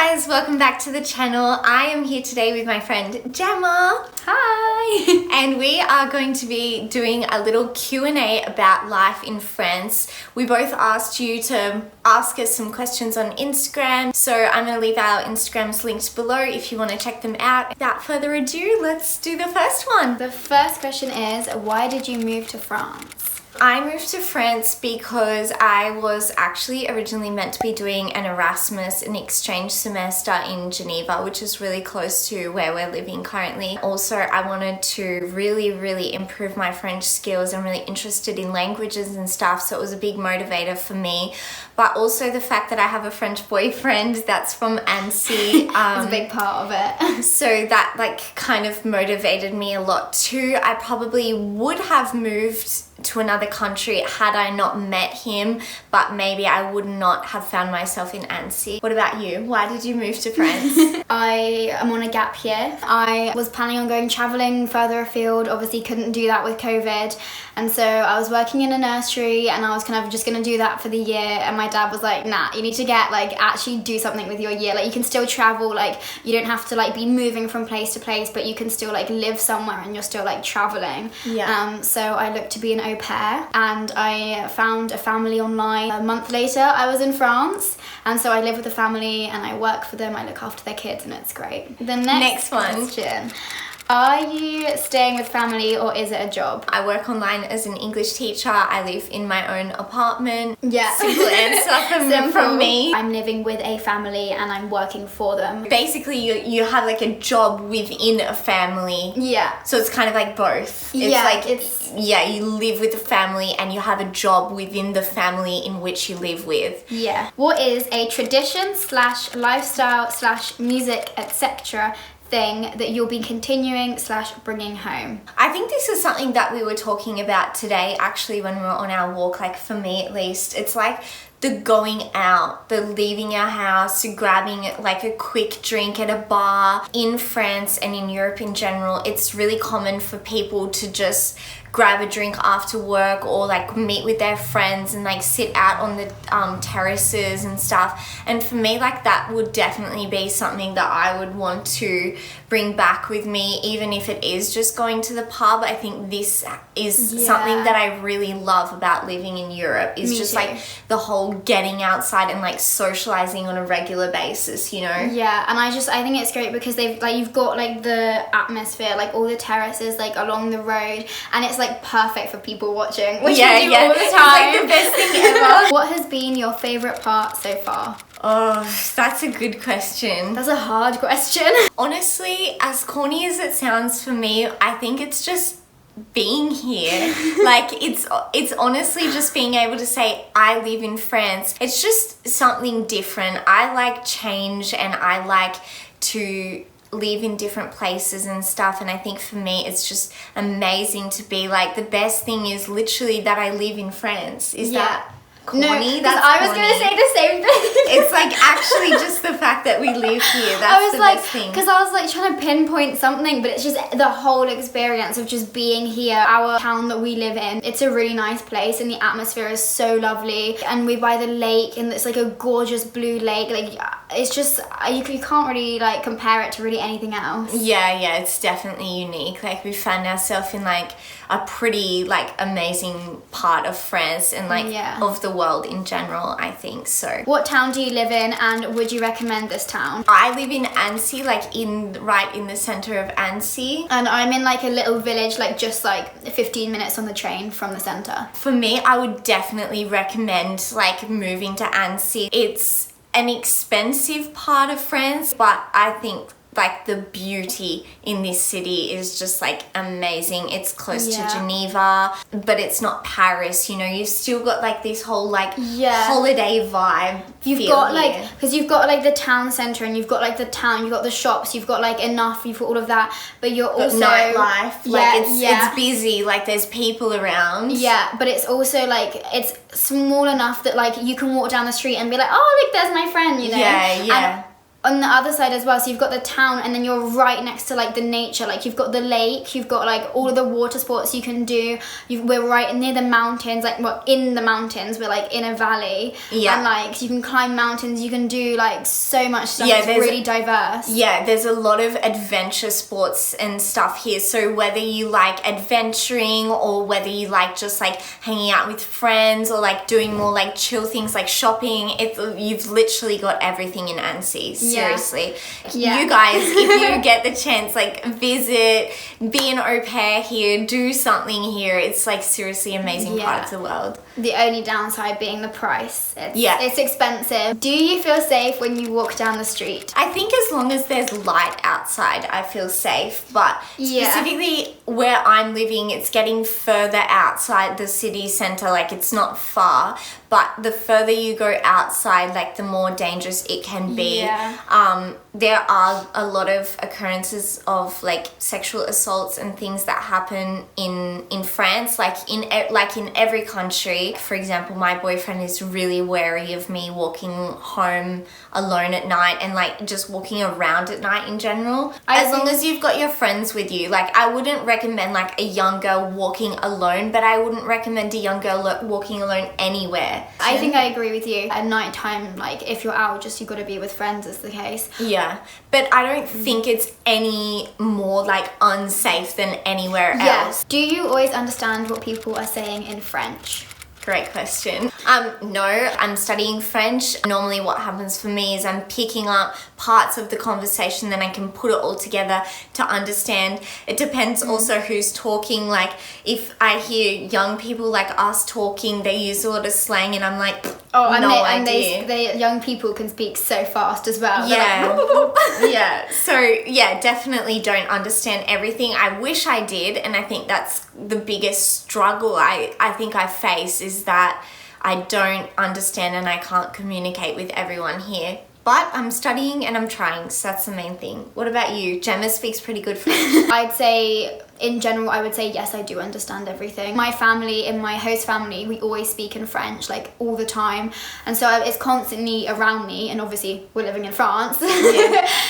guys, welcome back to the channel. I am here today with my friend Gemma. Hi! And we are going to be doing a little Q&A about life in France. We both asked you to ask us some questions on Instagram, so I'm going to leave our Instagrams linked below if you want to check them out. Without further ado, let's do the first one. The first question is, why did you move to France? I moved to France because I was actually originally meant to be doing an Erasmus, an exchange semester in Geneva, which is really close to where we're living currently. Also, I wanted to really improve my French skills. I'm really interested in languages and stuff, so it was a big motivator for me. But also the fact that I have a French boyfriend that's from Annecy. It's a big part of it. So that kind of motivated me a lot too. I probably would have moved to another country had I not met him, but maybe I would not have found myself in Annecy. What about you? Why did you move to France? I am on a gap year. I was planning on going travelling further afield, obviously couldn't do that with COVID, and so I was working in a nursery and I was kind of just gonna do that for the year, and my dad was like, nah, you need to get actually do something with your year. You can still travel, you don't have to be moving from place to place, but you can still live somewhere and you're still travelling. Yeah. So I looked to be an au pair and I found a family online. A month later I was in France, and so I live with a family and I work for them, I look after their kids, and it's great. The next question. Are you staying with family or is it a job? I work online as an English teacher. I live in my own apartment. Yeah. Simple answer from me. I'm living with a family and I'm working for them. Basically, you have a job within a family. Yeah. So it's kind of both. You live with a family and you have a job within the family in which you live with. Yeah. What is a tradition / lifestyle / music, etc. thing that you'll be continuing / bringing home? I think this is something that we were talking about today actually when we were on our walk, for me at least. It's the going out, the leaving our house, grabbing a quick drink at a bar. In France and in Europe in general, it's really common for people to just grab a drink after work or meet with their friends and sit out on the terraces and stuff. And for me, that would definitely be something that I would want to bring back with me, even if it is just going to the pub. I think this is something that I really love about living in Europe, is just the whole getting outside and socializing on a regular basis, you know? Yeah, and I think it's great because they've you've got the atmosphere, all the terraces along the road, and it's perfect for people watching, which we do all the time. It's the best thing ever. What has been your favorite part so far? Oh, that's a good question. That's a hard question. Honestly, as corny as it sounds for me, I think it's just being here. It's honestly just being able to say I live in France. It's just something different. I like change and I like to live in different places and stuff, and I think for me it's just amazing to be the best thing is literally that I live in France. Is that corny? No, I was going to say the same thing. It's actually just the fact that we live here. That's the best thing. Because I was trying to pinpoint something, but it's just the whole experience of just being here. Our town that we live in, it's a really nice place and the atmosphere is so lovely, and we're by the lake and it's a gorgeous blue lake. It's just, you can't really compare it to really anything else. Yeah, it's definitely unique. We found ourselves in a pretty amazing part of France and of the world in general, I think so. What town do you live in, and would you recommend this town? I live in Annecy, right in the center of Annecy. And I'm in a little village, just 15 minutes on the train from the center. For me, I would definitely recommend moving to Annecy. It's an expensive part of France, but I think the beauty in this city is just amazing. It's close to Geneva, but it's not Paris, you've still got this whole holiday vibe. You've got because you've got the town center and you've got the town, you've got the shops, you've got enough, you've got all of that, but you're also nightlife. It's busy, there's people around. Yeah, but it's also it's small enough that you can walk down the street and be oh look, there's my friend, Yeah. on the other side as well, so you've got the town and then you're right next to like the nature, like you've got the lake, you've got like all of the water sports you can do. We're right near the mountains, like well, in the mountains, we're like in a valley. Yeah. And like you can climb mountains, you can do like so much stuff. It's really diverse. Yeah, there's a lot of adventure sports and stuff here. So whether you like adventuring or whether you like just like hanging out with friends or like doing more like chill things like shopping, you've literally got everything in Annecy. Seriously. Yeah. You guys, if you get the chance, like visit, be an au pair here, do something here. It's like seriously amazing part of the world. The only downside being the price. It's expensive. Do you feel safe when you walk down the street? I think as long as there's light outside, I feel safe. But specifically where I'm living, it's getting further outside the city centre. Like it's not far, but the further you go outside, like the more dangerous it can be. There are a lot of occurrences of like sexual assaults and things that happen in France, like in every country. For example, my boyfriend is really wary of me walking home alone at night and like just walking around at night in general. As long as you've got your friends with you, like I wouldn't recommend like a young girl walking alone, but I wouldn't recommend a young girl walking alone anywhere. I think I agree with you. At night time, like if you're out, just you got to be with friends is the case. Yeah, but I don't think it's any more like unsafe than anywhere else. Do you always understand what people are saying in French? Great question. No, I'm studying French. Normally what happens for me is I'm picking up parts of the conversation, then I can put it all together to understand. It depends also who's talking. Like if I hear young people like us talking, they use a lot of slang and I'm like, no idea. They young people can speak so fast as well. Yeah. So yeah, definitely don't understand everything. I wish I did, and I think that's the biggest struggle I think I face is that I don't understand and I can't communicate with everyone here. But I'm studying and I'm trying, so that's the main thing. What about you? Gemma speaks pretty good French. I'd say, in general, I would say yes, I do understand everything. My family, in my host family, we always speak in French, like all the time. And so it's constantly around me, and obviously we're living in France.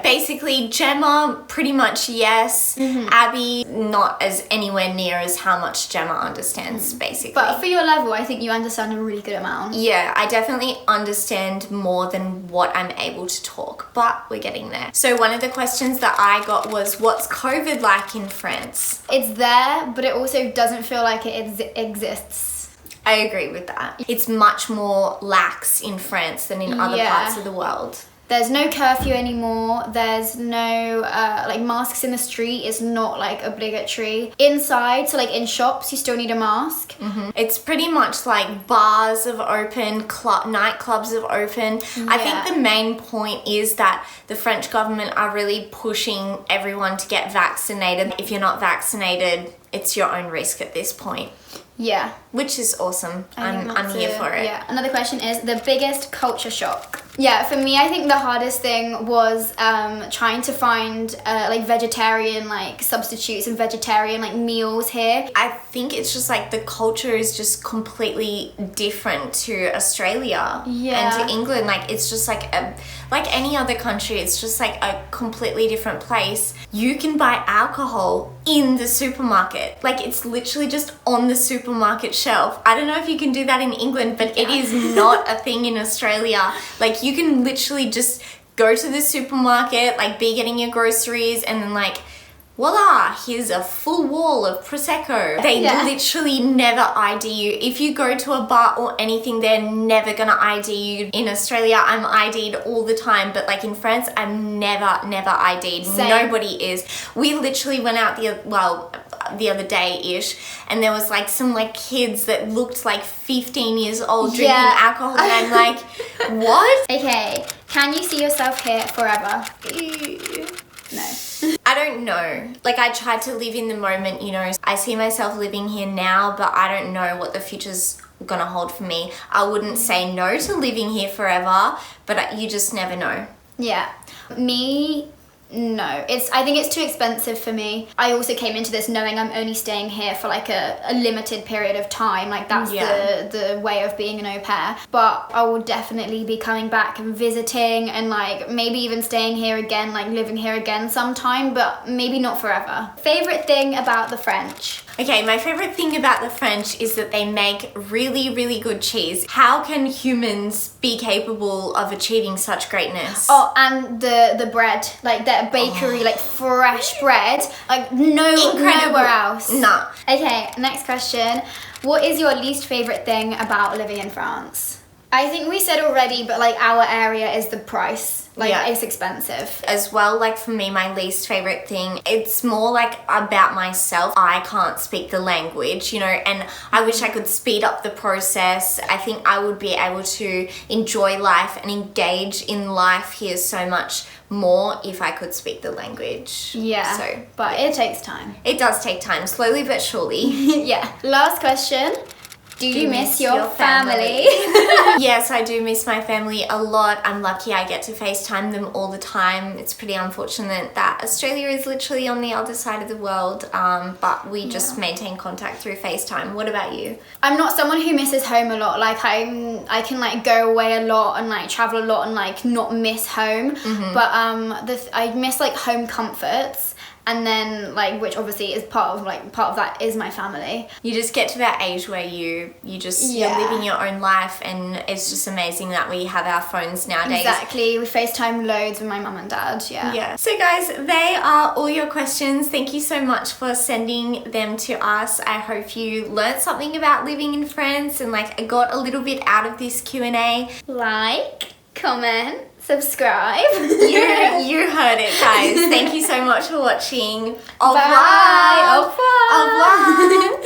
Basically, Gemma, pretty much yes. Abby, not as anywhere near as how much Gemma understands, basically. But for your level, I think you understand a really good amount. Yeah, I definitely understand more than what I'm able to talk, but we're getting there. So one of the questions that I got was, what's COVID like in France? It's there, but it also doesn't feel like it exists. I agree with that. It's much more lax in France than in other parts of the world. There's no curfew anymore. There's no like masks in the street. It's not like obligatory. Inside, so like in shops, you still need a mask. It's pretty much like bars have opened, nightclubs have opened. I think the main point is that the French government are really pushing everyone to get vaccinated. If you're not vaccinated, it's your own risk at this point. Yeah. Which is awesome. I'm here for it. Yeah. Another question is the biggest culture shock. Yeah, for me, I think the hardest thing was trying to find like vegetarian like substitutes and vegetarian like meals here. I think it's just like the culture is just completely different to Australia and to England. Like it's just like any other country, it's just like a completely different place. You can buy alcohol in the supermarket. Like it's literally just on the supermarket shelf. I don't know if you can do that in England, but it is not a thing in Australia. Like you can literally just go to the supermarket, like be getting your groceries, and then like voila, here's a full wall of Prosecco. They literally never ID you. If you go to a bar or anything, they're never gonna ID you. In Australia, I'm ID'd all the time, but like in France, I'm never ID'd. Same. Nobody is. We literally went out the other day-ish, and there was like some like kids that looked like 15 years old drinking alcohol, and I'm like, what? Okay, can you see yourself here forever? No. I don't know. Like I tried to live in the moment, you know. I see myself living here now, but I don't know what the future's gonna hold for me. I wouldn't say no to living here forever, but you just never know. Yeah. Me, No, I think it's too expensive for me. I also came into this knowing I'm only staying here for like a limited period of time. Like that's the way of being an au pair. But I will definitely be coming back and visiting and like maybe even staying here again, like living here again sometime, but maybe not forever. Favorite thing about the French? Okay, my favorite thing about the French is that they make really, really good cheese. How can humans be capable of achieving such greatness? Oh, and the bread, like their bakery, like fresh bread, like nowhere else. No. Okay, next question. What is your least favorite thing about living in France? I think we said already, but like our area is the price. Like it's expensive. As well, like for me, my least favorite thing, it's more like about myself. I can't speak the language, you know, and I wish I could speed up the process. I think I would be able to enjoy life and engage in life here so much more if I could speak the language. Yeah, but it takes time. It does take time, slowly but surely. Yeah. Last question. Do you miss your family? Yes, I do miss my family a lot. I'm lucky I get to FaceTime them all the time. It's pretty unfortunate that Australia is literally on the other side of the world, but we just maintain contact through FaceTime. What about you? I'm not someone who misses home a lot. Like I can like go away a lot and like travel a lot and like not miss home. But I miss like home comforts. And then, like, which obviously is part of that is my family. You just get to that age where you're living your own life, and it's just amazing that we have our phones nowadays. Exactly, we FaceTime loads with my mum and dad, Yeah. So guys, they are all your questions. Thank you so much for sending them to us. I hope you learned something about living in France and like got a little bit out of this Q&A. Like, comment, subscribe. You heard it, guys. Thank you so much for watching. Au revoir. Bye. Au revoir. Au revoir.